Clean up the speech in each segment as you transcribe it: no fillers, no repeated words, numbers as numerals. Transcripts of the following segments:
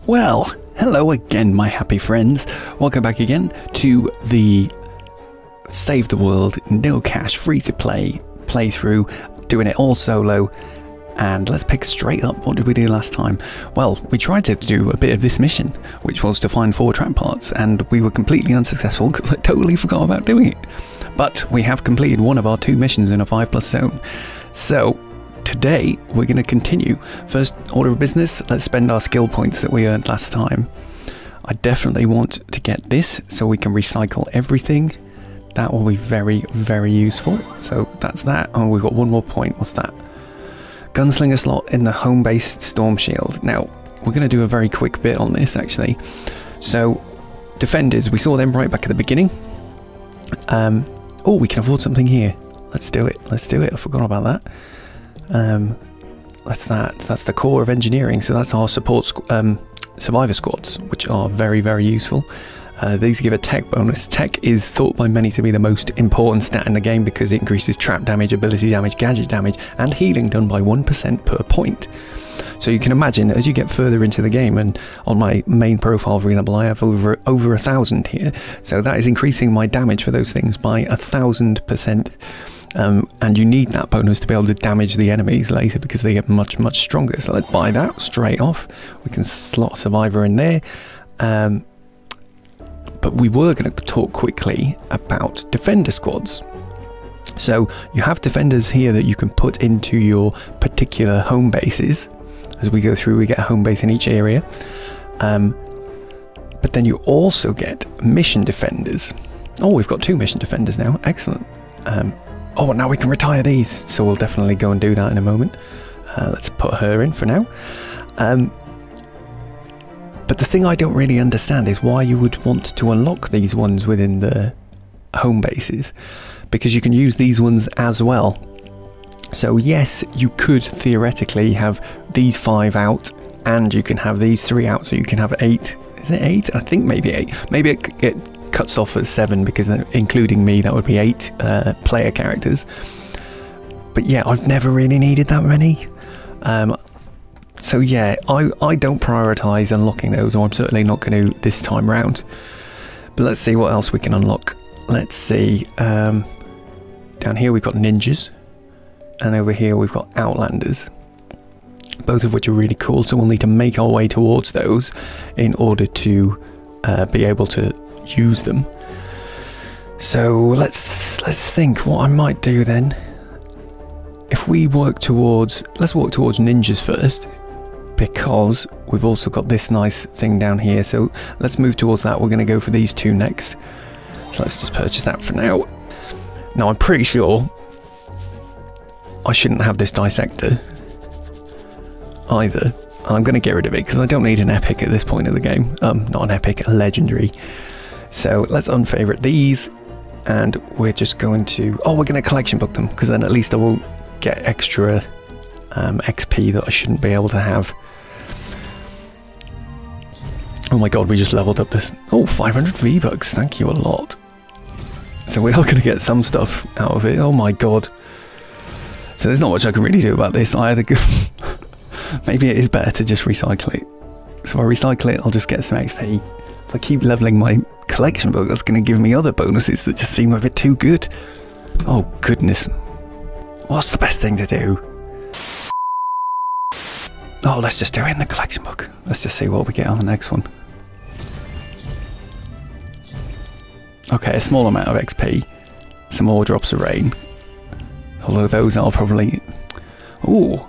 Well, hello again, my happy friends. Welcome back again to the Save the World, no cash, free-to-play playthrough, doing it all solo. And let's pick straight up, what did we do last time? Well, we tried to do a bit of this mission, which was to find 4 trap parts, and we were completely unsuccessful because I totally forgot about doing it. But we have completed one of our 2 missions in a 5+ zone. So today we're going to continue. First order of business, let's spend our skill points that we earned last time. I definitely want to get this so we can recycle everything. That will be very, very useful. So that's that. Oh, we've got one more point. What's that? Gunslinger slot in the home-based storm shield. Now, we're going to do a very quick bit on this, actually. So, defenders, we saw them right back at the beginning. Oh, we can afford something here. Let's do it. Let's do it. I forgot about that. That's the core of engineering. So that's our support survivor squads, which are very, very useful. These give a tech bonus. Tech is thought by many to be the most important stat in the game because it increases trap damage, ability damage, gadget damage, and healing done by 1% per point. So you can imagine as you get further into the game, and on my main profile, for example, I have over 1,000 here. So that is increasing my damage for those things by 1,000%. And you need that bonus to be able to damage the enemies later because they get much, much stronger. So let's buy that straight off. We can slot survivor in there. But we were going to talk quickly about defender squads. So you have defenders here that you can put into your particular home bases. As we go through, we get a home base in each area. But then you also get mission defenders. Oh, we've got 2 mission defenders now. Excellent. Oh, now we can retire these. So we'll definitely go and do that in a moment. Let's put her in for now. But the thing I don't really understand is why you would want to unlock these ones within the home bases, because you can use these ones as well. So yes, you could theoretically have these 5 out, and you can have these 3 out, so you can have 8. Is it 8? I think maybe 8. Maybe it cuts off at 7 because including me, that would be 8 player characters. But yeah, I've never really needed that many. So yeah, I don't prioritise unlocking those, or I'm certainly not going to this time round. But let's see what else we can unlock. Let's see. Down here we've got ninjas, and over here we've got outlanders. Both of which are really cool, so we'll need to make our way towards those in order to be able to use them. So let's think what I might do then. If we work towards, let's walk towards ninjas first, because we've also got this nice thing down here. So let's move towards that. We're going to go for these 2 next. So let's just purchase that for now. Now I'm pretty sure I shouldn't have this dissector either. And I'm going to get rid of it because I don't need an epic at this point of the game. Not an epic, a legendary. So let's unfavorite these, and we're just going to, oh, we're going to collection book them, because then at least I won't get extra XP that I shouldn't be able to have. Oh my god, we just leveled up this. Oh, 500 V-Bucks, thank you a lot. So we are going to get some stuff out of it. Oh my god. So there's not much I can really do about this. Maybe it is better to just recycle it. So if I recycle it, I'll just get some XP. If I keep leveling my collection book, that's going to give me other bonuses that just seem a bit too good. Oh goodness. What's the best thing to do? Oh, let's just do it in the collection book. Let's just see what we get on the next one. Okay, a small amount of XP. Some more drops of rain. Although those are probably... Ooh,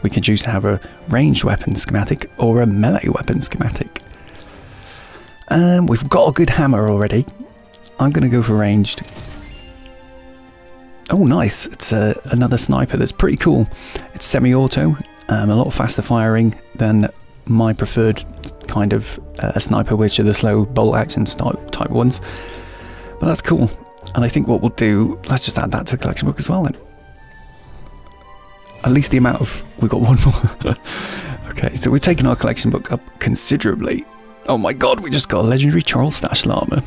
we can choose to have a ranged weapon schematic or a melee weapon schematic. We've got a good hammer already. I'm going to go for ranged. Oh, nice. It's another sniper that's pretty cool. It's semi-auto, a lot faster firing than my preferred kind of sniper, which are the slow bolt action type ones. But that's cool. And I think what we'll do, let's just add that to the collection book as well then. At least the amount of, we've got one more. Okay, so we've taken our collection book up considerably. Oh my god, we just got a legendary troll stash llama.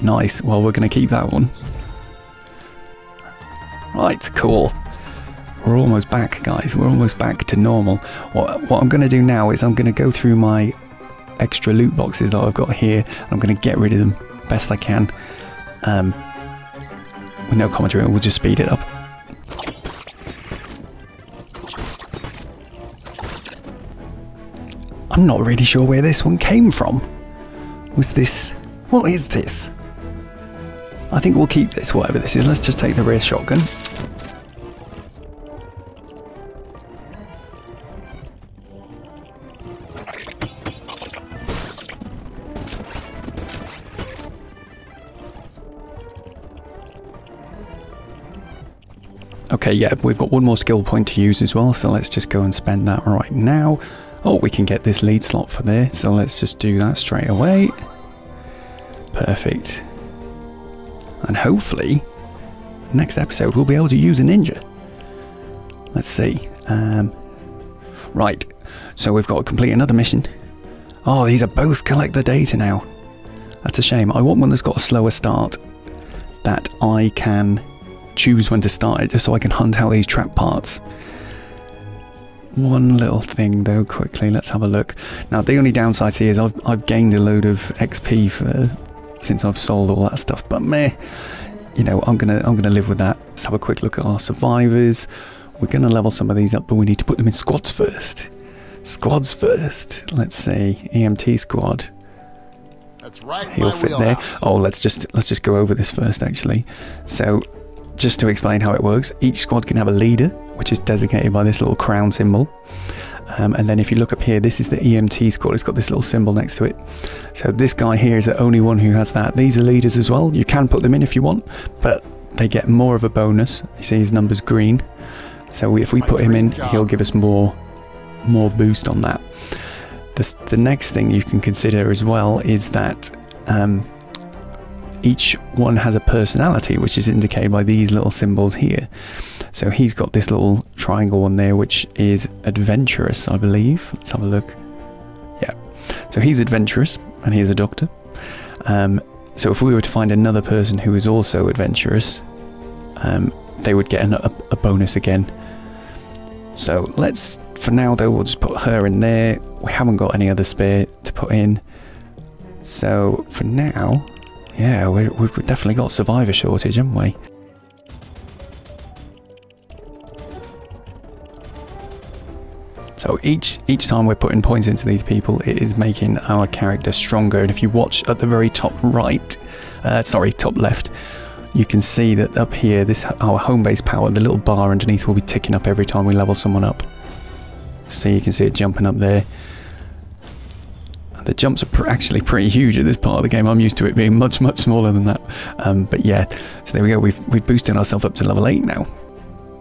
Nice, well we're going to keep that one. Right, cool. we're almost back, guys. We're almost back to normal. What I'm going to do now is I'm going to go through my extra loot boxes that I've got here. I'm going to get rid of them best I can. With no commentary, we'll just speed it up. I'm not really sure where this one came from. Was this... What is this? I think we'll keep this, whatever this is. Let's just take the rear shotgun. Okay, yeah, we've got one more skill point to use as well, so let's just go and spend that right now. Oh, we can get this lead slot for there, so let's just do that straight away. Perfect. And hopefully, next episode we'll be able to use a ninja. Let's see. Right, so we've got to complete another mission. Oh, these are both collect the data now. That's a shame. I want one that's got a slower start, that I can choose when to start it, just so I can hunt out these trap parts. One little thing though, quickly, let's have a look. Now the only downside here is I've gained a load of XP since I've sold all that stuff, but meh, you know, I'm gonna live with that. Let's have a quick look at our survivors. We're gonna level some of these up, but we need to put them in squads first. Squads first. Let's see, EMT squad. That's right. He'll fit there. Oh, let's just go over this first actually. So, just to explain how it works, each squad can have a leader, which is designated by this little crown symbol. And then if you look up here, this is the EMT squad. It's got this little symbol next to it. So this guy here is the only one who has that. These are leaders as well. You can put them in if you want, but they get more of a bonus. You see his number's green. So if we put him in, he'll give us more boost on that. The next thing you can consider as well is that each one has a personality, which is indicated by these little symbols here. So he's got this little triangle one there, which is adventurous, I believe. Let's have a look. Yeah. So he's adventurous, and he's a doctor. So if we were to find another person who is also adventurous, they would get a bonus again. So let's, for now though, we'll just put her in there. We haven't got any other spare to put in. So for now... Yeah, we've definitely got survivor shortage, haven't we? So each time we're putting points into these people, it is making our character stronger. And if you watch at the very top right, top left, you can see that up here, our home base power, the little bar underneath will be ticking up every time we level someone up. So you can see it jumping up there. The jumps are actually pretty huge at this part of the game. I'm used to it being much smaller than that. But yeah, so there we go. We've boosted ourselves up to level 8 now.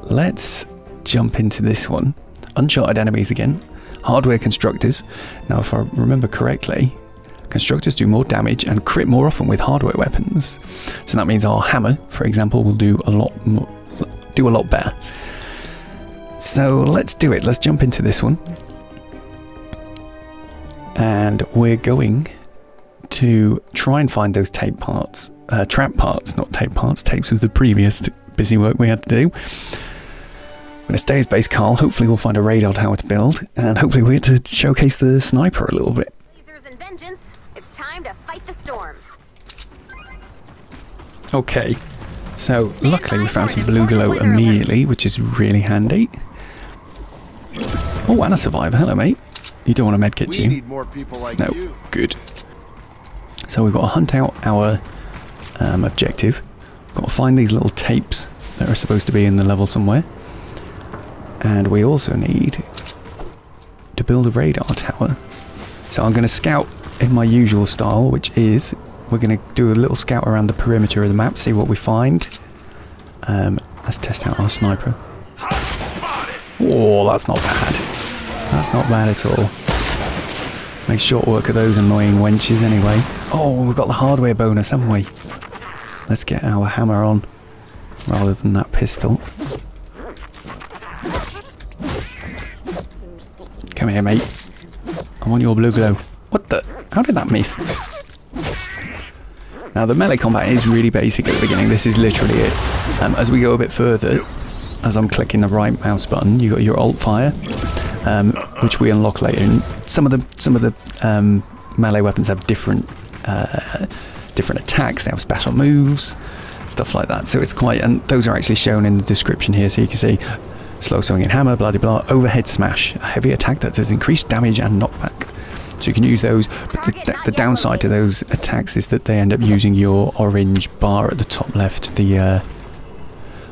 Let's jump into this one. Uncharted enemies again. Hardware constructors. Now, if I remember correctly, constructors do more damage and crit more often with hardware weapons. So that means our hammer, for example, will do a lot better. So let's do it. Let's jump into this one. And we're going to try and find those trap parts, not tape parts. Tapes was the previous busy work we had to do. We're going to stay as base Carl. Hopefully we'll find a radar tower to build, and hopefully we get to showcase the sniper a little bit. Lasers and vengeance. It's time to fight the storm. Okay, so luckily we found some blue glow immediately, which is really handy. Oh, and a survivor. Hello, mate. You don't want a medkit, do you? We need more people like no, you. Good. So we've got to hunt out our objective. We've got to find these little tapes that are supposed to be in the level somewhere. And we also need to build a radar tower. So I'm going to scout in my usual style, which is we're going to do a little scout around the perimeter of the map, see what we find. Let's test out our sniper. Oh, that's not bad. That's not bad at all. Make short work of those annoying wenches anyway. Oh, we've got the hardware bonus, haven't we? Let's get our hammer on rather than that pistol. Come here, mate. I want your blue glow. What the? How did that miss? Now, the melee combat is really basic at the beginning. This is literally it. As we go a bit further, as I'm clicking the right mouse button, you got your alt fire, which we unlock later. And some of the melee weapons have different attacks. They have special moves, stuff like that. So it's quite, and those are actually shown in the description here, so you can see slow swinging hammer, blah blah blah, overhead smash, a heavy attack that does increased damage and knockback. So you can use those, but the downside to those attacks is that they end up using your orange bar at the top left, the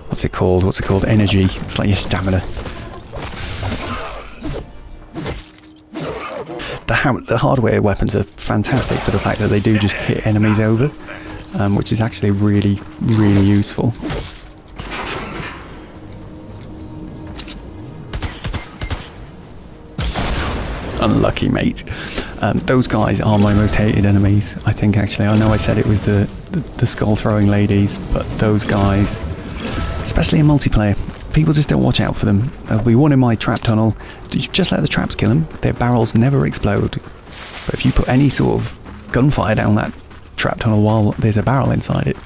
what's it called? Energy. It's like your stamina. The hardware weapons are fantastic for the fact that they do just hit enemies over, which is actually really, really useful. Unlucky, mate. Those guys are my most hated enemies, I think, actually. I know I said it was the skull-throwing ladies, but those guys, especially in multiplayer, people just don't watch out for them. There'll be one in my trap tunnel. You just let the traps kill them. Their barrels never explode. But if you put any sort of gunfire down that trap tunnel while there's a barrel inside it,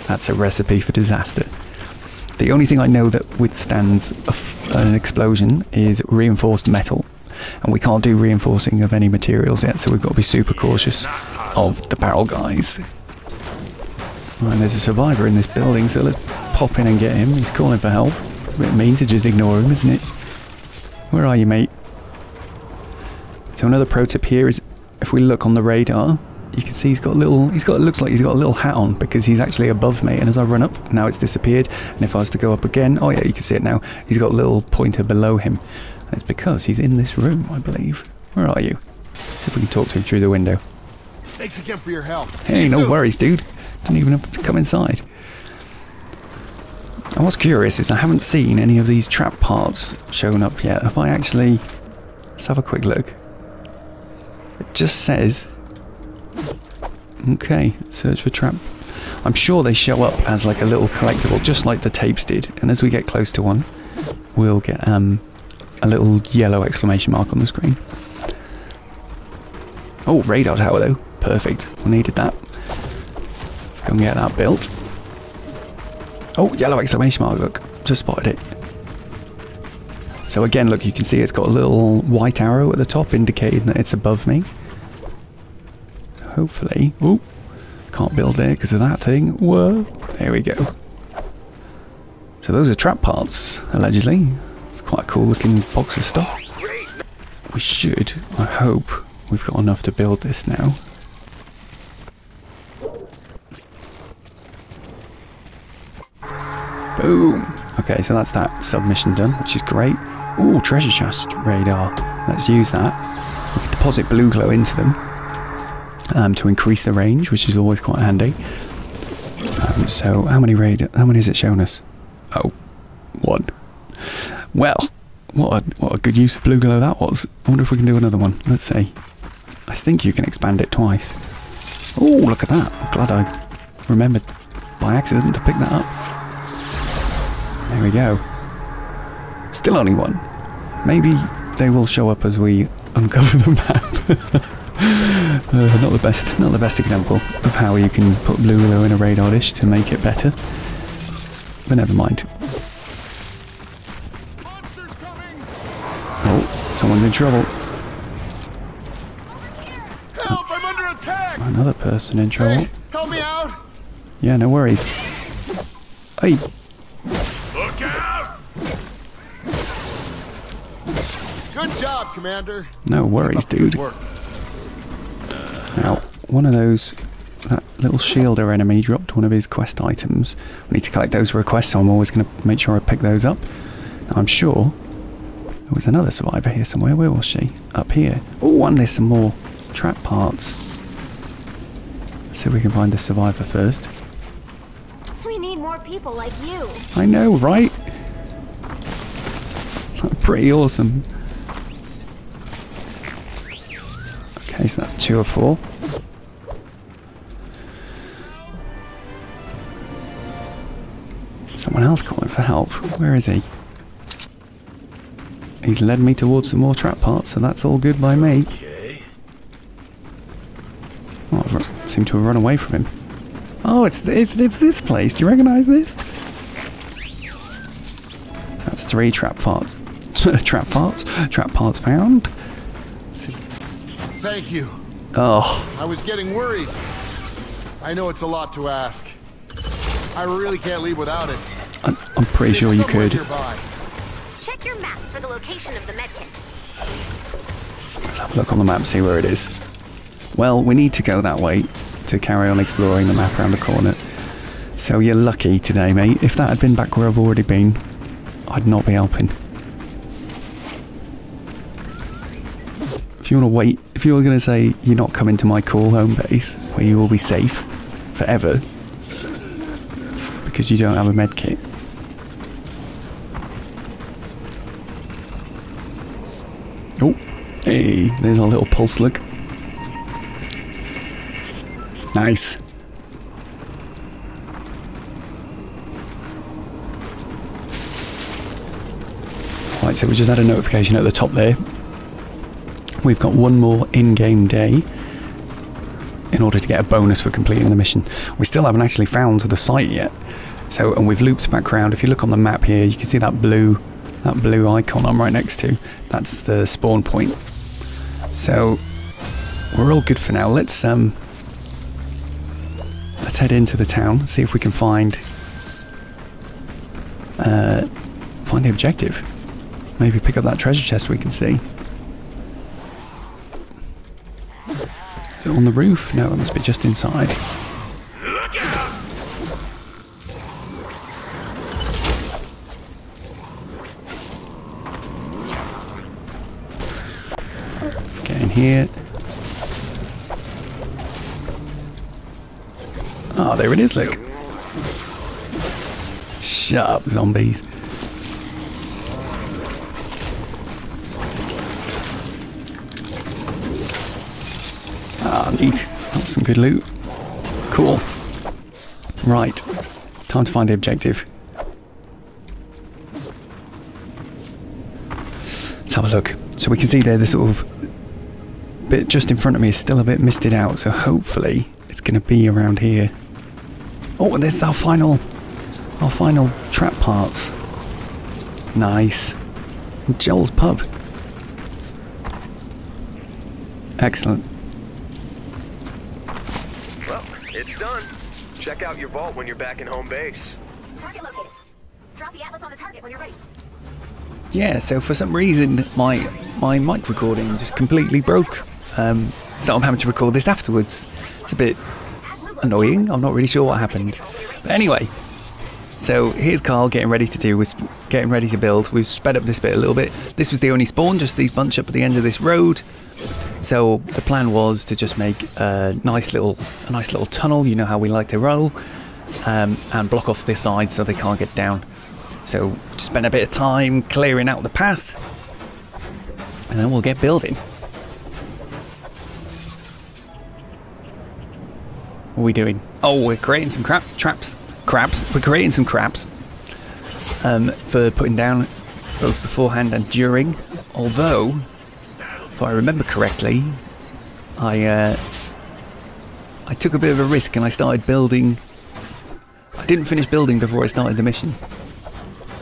that's a recipe for disaster. The only thing I know that withstands an explosion is reinforced metal. And we can't do reinforcing of any materials yet, so we've got to be super cautious of the barrel guys. Right, there's a survivor in this building, so let's pop in and get him. He's calling for help. It's a bit mean to just ignore him, isn't it? Where are you, mate? So another pro tip here is, if we look on the radar, you can see it looks like he's got a little hat on, because he's actually above me, and as I run up, now it's disappeared, and if I was to go up again, oh yeah, you can see it now, he's got a little pointer below him. And it's because he's in this room, I believe. Where are you? See if we can talk to him through the window. Thanks again for your help. Hey, no worries, dude. Didn't even have to come inside. And what's curious is I haven't seen any of these trap parts shown up yet. Have I actually... Let's have a quick look. It just says... Okay, search for trap. I'm sure they show up as like a little collectible, just like the tapes did. And as we get close to one, we'll get a little yellow exclamation mark on the screen. Oh, radar tower though. Perfect. We needed that. Let's go and get that built. Oh, yellow exclamation mark, look. Just spotted it. So again, look, you can see it's got a little white arrow at the top indicating that it's above me. So hopefully... Oh, can't build there because of that thing. Whoa. There we go. So those are trap parts, allegedly. It's quite a cool looking box of stuff. We should, I hope, we've got enough to build this now. Boom! Okay, so that's that submission done, which is great. Ooh, treasure chest radar. Let's use that. We can deposit blue glow into them to increase the range, which is always quite handy. So how many has it shown us? Oh, 1. Well, what a good use of blue glow that was. I wonder if we can do another one. Let's see. I think you can expand it twice. Oh, look at that. I'm glad I remembered by accident to pick that up. There we go. Still only 1. Maybe they will show up as we uncover the map. Not the best example of how you can put blue glow in a radar dish to make it better. But never mind. Oh, someone's in trouble. Help! I'm under attack! Another person in trouble. Hey, help me out! Yeah, no worries. Hey! Look out! Good job, Commander. No worries, dude. Now, one of those, that little shielder enemy dropped one of his quest items. We need to collect those for a quest, so I'm always going to make sure I pick those up. Now, I'm sure there was another survivor here somewhere. Where was she? Up here. Oh, and there's some more trap parts. Let's see if we can find the survivor first. We need more people like you. I know, right? Pretty awesome. Okay, so that's 2 of 4. Someone else calling for help. Where is he? He's led me towards some more trap parts, so that's all good by me. Oh, I seem to have run away from him. Oh, it's this place. Do you recognise this? 3 trap parts. Trap parts found. Thank you. Oh. I was getting worried. I know it's a lot to ask. I really can't leave without it. I'm pretty sure you could. Nearby. Check your map for the location of the medkit. Let's have a look on the map, see where it is. Well, we need to go that way to carry on exploring the map around the corner. So you're lucky today, mate. If that had been back where I've already been, I'd not be helping. If you want to wait, if you were going to say you're not coming to my cool home base, where you will be safe forever, because you don't have a med kit. Oh, hey, there's our little pulse look. Nice. Right, so we just had a notification at the top there. We've got one more in-game day in order to get a bonus for completing the mission. We still haven't actually found the site yet. So, and we've looped back around. If you look on the map here, you can see that blue icon I'm right next to. That's the spawn point. So we're all good for now. Let's head into the town, see if we can find the objective. Maybe pick up that treasure chest we can see. Is it on the roof? No, it must be just inside. Look out! Let's get in here. Ah, there it is, look. Shut up, zombies. Ah, neat. That's some good loot. Cool. Right. Time to find the objective. Let's have a look. So we can see there the sort of bit just in front of me is still a bit misted out, so hopefully it's going to be around here. Oh, and there's our final trap parts. Nice. Joel's pub. Excellent. Well, it's done. Check out your vault when you're back in home base. Target located. Drop the atlas on the target when you're ready. Yeah, so for some reason my mic recording just completely broke. So I'm having to record this afterwards. It's a bit annoying. I'm not really sure what happened. But anyway, so here's Carl getting ready to build. We've sped up this bit a little bit. This was the only spawn, just these bunch up at the end of this road. So the plan was to just make a nice little tunnel. You know how we like to roll, and block off this side so they can't get down. So just spend a bit of time clearing out the path, and then we'll get building. What are we doing? Oh, we're creating some crabs. We're creating some crabs for putting down both beforehand and during. Although, if I remember correctly, I took a bit of a risk and I started building. I didn't finish building before I started the mission.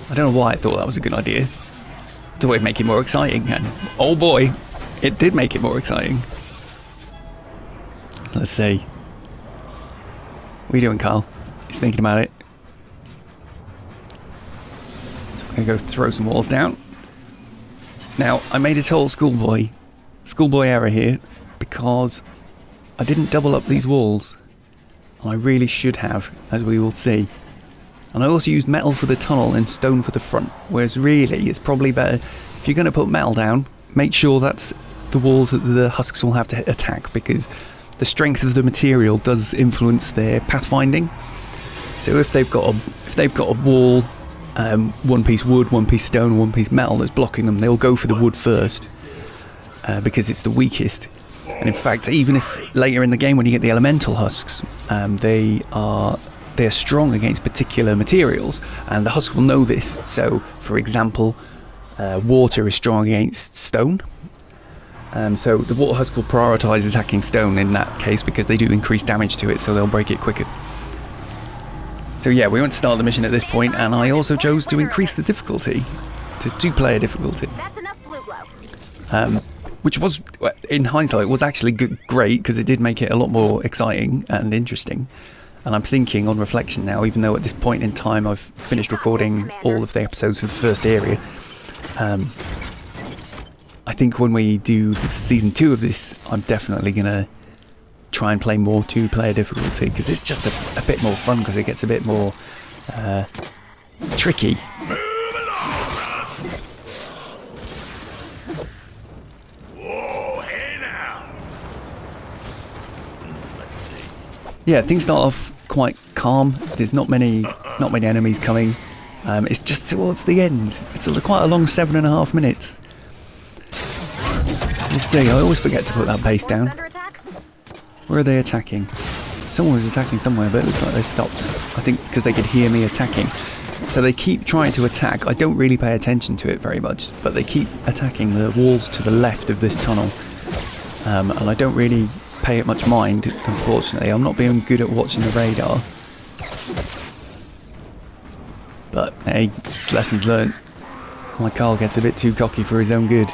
I don't know why I thought that was a good idea. I thought it'd make it more exciting, and oh boy, it did make it more exciting. Let's see. What are you doing, Carl? He's thinking about it. So I'm going to go throw some walls down. Now, I made a total schoolboy error here because I didn't double up these walls. And I really should have, as we will see. And I also used metal for the tunnel and stone for the front. Whereas really, it's probably better, if you're going to put metal down, make sure that's the walls that the husks will have to attack, because the strength of the material does influence their pathfinding. So if they've got a wall, one piece wood, one piece stone, one piece metal that's blocking them, they'll go for the wood first because it's the weakest. And in fact, even if later in the game when you get the elemental husks, they're strong against particular materials, and the husk will know this. So, for example, water is strong against stone. So the water husk will prioritise attacking stone in that case because they do increase damage to it, so they'll break it quicker. So yeah, we went to start the mission at this point, and I also chose to increase the difficulty to two-player difficulty. That's enough blue glow. Which was, in hindsight, was actually great because it did make it a lot more exciting and interesting. And I'm thinking on reflection now, even though at this point in time I've finished recording all of the episodes for the first area, I think when we do season 2 of this, I'm definitely going to try and play more two-player difficulty because it's just a bit more fun because it gets a bit more tricky. Yeah, things start off quite calm. There's not many enemies coming. It's just towards the end. It's quite a long 7.5 minutes. Let's see. I always forget to put that base down. Where are they attacking? Someone was attacking somewhere, but it looks like they stopped. I think because they could hear me attacking. So they keep trying to attack. I don't really pay attention to it very much, but they keep attacking the walls to the left of this tunnel, and I don't really pay it much mind, unfortunately. I'm not being good at watching the radar. But hey, it's lessons learned. My Carl gets a bit too cocky for his own good.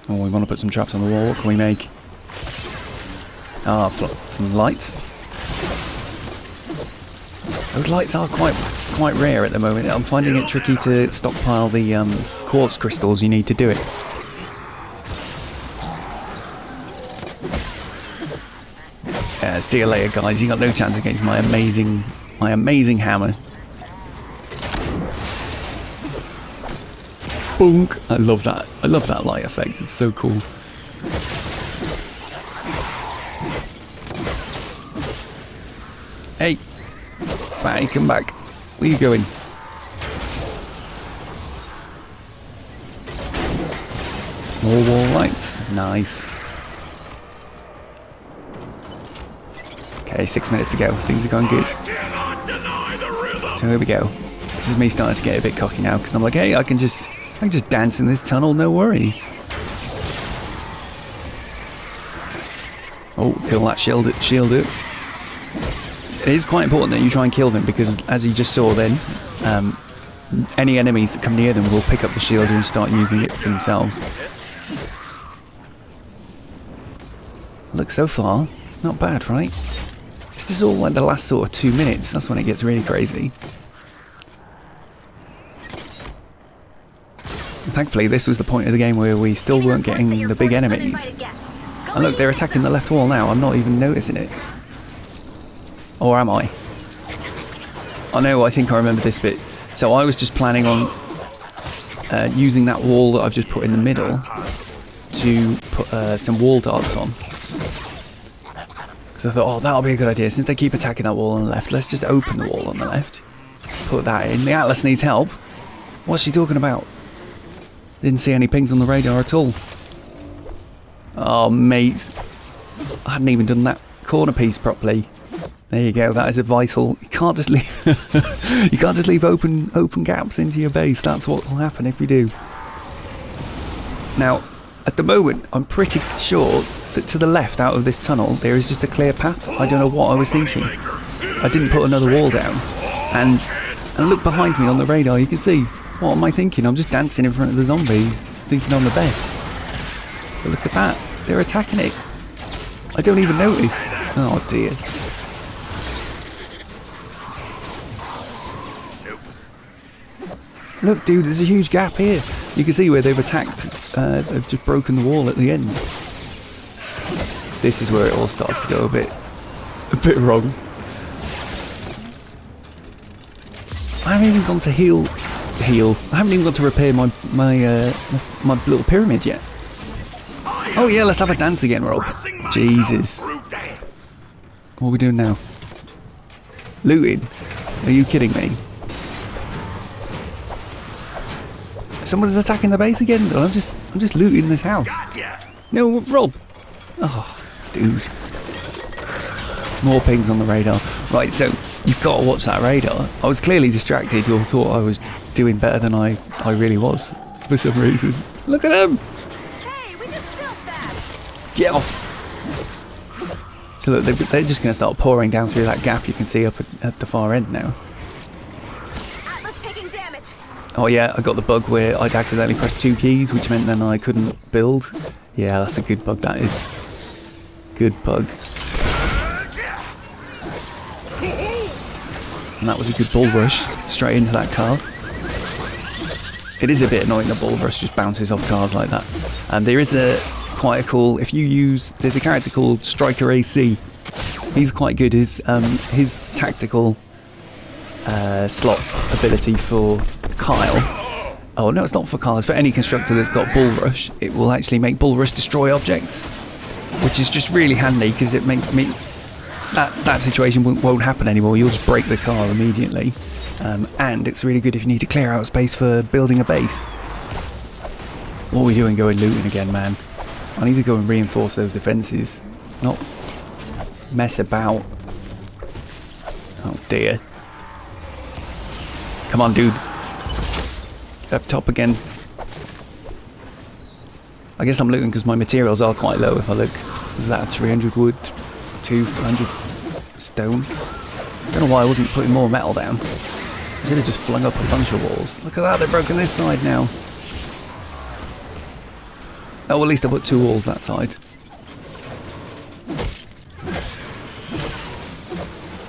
Oh, we want to put some traps on the wall. What can we make? Ah, some lights. Those lights are quite rare at the moment. I'm finding it tricky to stockpile the quartz crystals you need to do it. See you later, guys. You got no chance against my amazing hammer. Boonk! I love that. I love that light effect. It's so cool. Hey, fatty, come back. Where are you going? More wall lights. Nice. Okay, 6 minutes to go. Things are going good. So here we go. This is me starting to get a bit cocky now because I'm like, hey, I can just dance in this tunnel, no worries. Oh, kill that shield it. It is quite important that you try and kill them because, as you just saw then, any enemies that come near them will pick up the shield and start using it for themselves. Look, so far, not bad, right? This is all like the last sort of 2 minutes. That's when it gets really crazy. And thankfully, this was the point of the game where we still weren't getting the big enemies. And look, they're attacking the left wall now. I'm not even noticing it. Or am I? Oh no, I think I remember this bit. So I was just planning on using that wall that I've just put in the middle to put some wall darts on. So I thought, oh, that'll be a good idea. Since they keep attacking that wall on the left, let's just open the wall on the left. Put that in. The Atlas needs help. What's she talking about? Didn't see any pings on the radar at all. Oh, mate. I hadn't even done that corner piece properly. There you go. That is a vital. You can't just leave. You can't just leave open gaps into your base. That's what will happen if you do. Now, at the moment, I'm pretty sure that to the left out of this tunnel there is just a clear path. I don't know what I was thinking. I didn't put another wall down. And look behind me on the radar, you can see. What am I thinking? I'm just dancing in front of the zombies, thinking I'm the best. But look at that. They're attacking it. I don't even notice. Oh dear. Look, dude, there's a huge gap here. You can see where they've attacked. They've just broken the wall at the end. This is where it all starts to go a bit wrong. I haven't even gone to heal. I haven't even got to repair my little pyramid yet. Oh yeah, let's have a dance again, Rob. Jesus. What are we doing now? Looting? Are you kidding me? Someone's attacking the base again. I'm just looting this house. No, Rob. Oh, dude. More pings on the radar. Right, so you've got to watch that radar. I was clearly distracted or thought I was doing better than I really was for some reason. Look at them. Hey, we just built that. Get off. So look, they're just going to start pouring down through that gap you can see up at the far end now. Oh yeah, I got the bug where I'd accidentally press 2 keys, which meant then I couldn't build. Yeah, that's a good bug, that is. Good bug. And that was a good bull rush, straight into that car. It is a bit annoying the bull rush just bounces off cars like that. And there is quite a cool, if you use, there's a character called Striker AC. He's quite good. His tactical slot ability for Kyle. Oh no, it's not for Kyle, it's for any constructor that's got bull rush. It will actually make bull rush destroy objects, which is just really handy because it makes me that situation won't happen anymore. You'll just break the car immediately. And it's really good if you need to clear out space for building a base. What are we doing going looting again, man? I need to go and reinforce those defences, not mess about. Oh dear. Come on, dude. Up top again. I guess I'm looting because my materials are quite low. If I look, was that 300 wood, 200 stone? I don't know why I wasn't putting more metal down. I should have just flung up a bunch of walls. Look at that, they've broken this side now. Oh, at least I put 2 walls that side.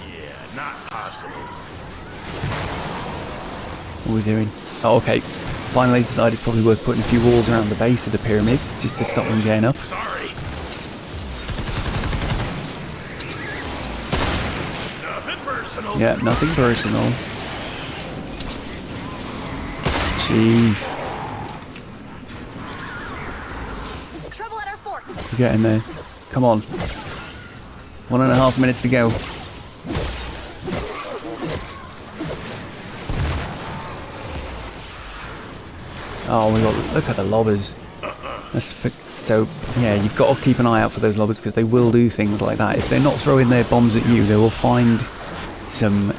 Yeah, not possible. What are we doing? Oh, okay. Finally decided it's probably worth putting a few walls around the base of the pyramid just to stop them getting up. Sorry. Nothing personal. Yeah, nothing personal. Jeez. Trouble at our forks. We're getting there. Come on. 1.5 minutes to go. Oh, we got. Look at the lobbers. So yeah, you've got to keep an eye out for those lobbers because they will do things like that. If they're not throwing their bombs at you, they will find some.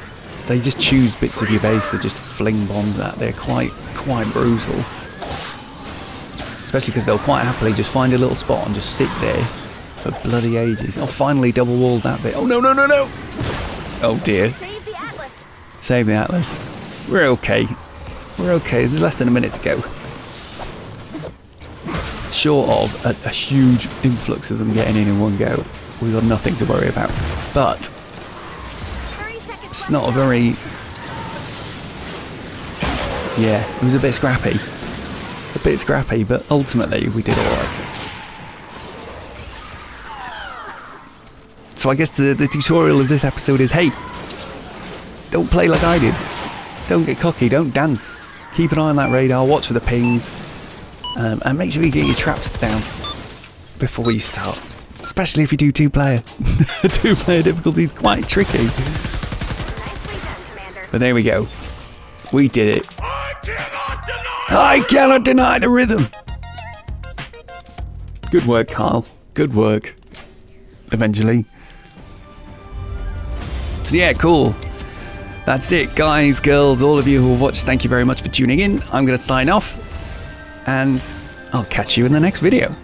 They just choose bits of your base to just fling bombs at. They're quite brutal. Especially because they'll quite happily just find a little spot and just sit there for bloody ages. Oh, finally double walled that bit. Oh no no no no! Oh dear. Save the Atlas. Save the Atlas. We're okay. We're okay. There's less than a minute to go. Short of a huge influx of them getting in one go, we've got nothing to worry about. But it's not a very... Yeah, it was a bit scrappy. A bit scrappy, but ultimately we did alright. So I guess the tutorial of this episode is, hey, don't play like I did. Don't get cocky, don't dance. Keep an eye on that radar, watch for the pings, and make sure you get your traps down before you start. Especially if you do 2-player. 2-player difficulty is quite tricky. Nicely done, Commander. But there we go. We did it. I cannot deny the rhythm. Good work, Carl. Good work. Eventually. So yeah, cool. That's it, guys, girls, all of you who have watched, thank you very much for tuning in. I'm going to sign off, and I'll catch you in the next video.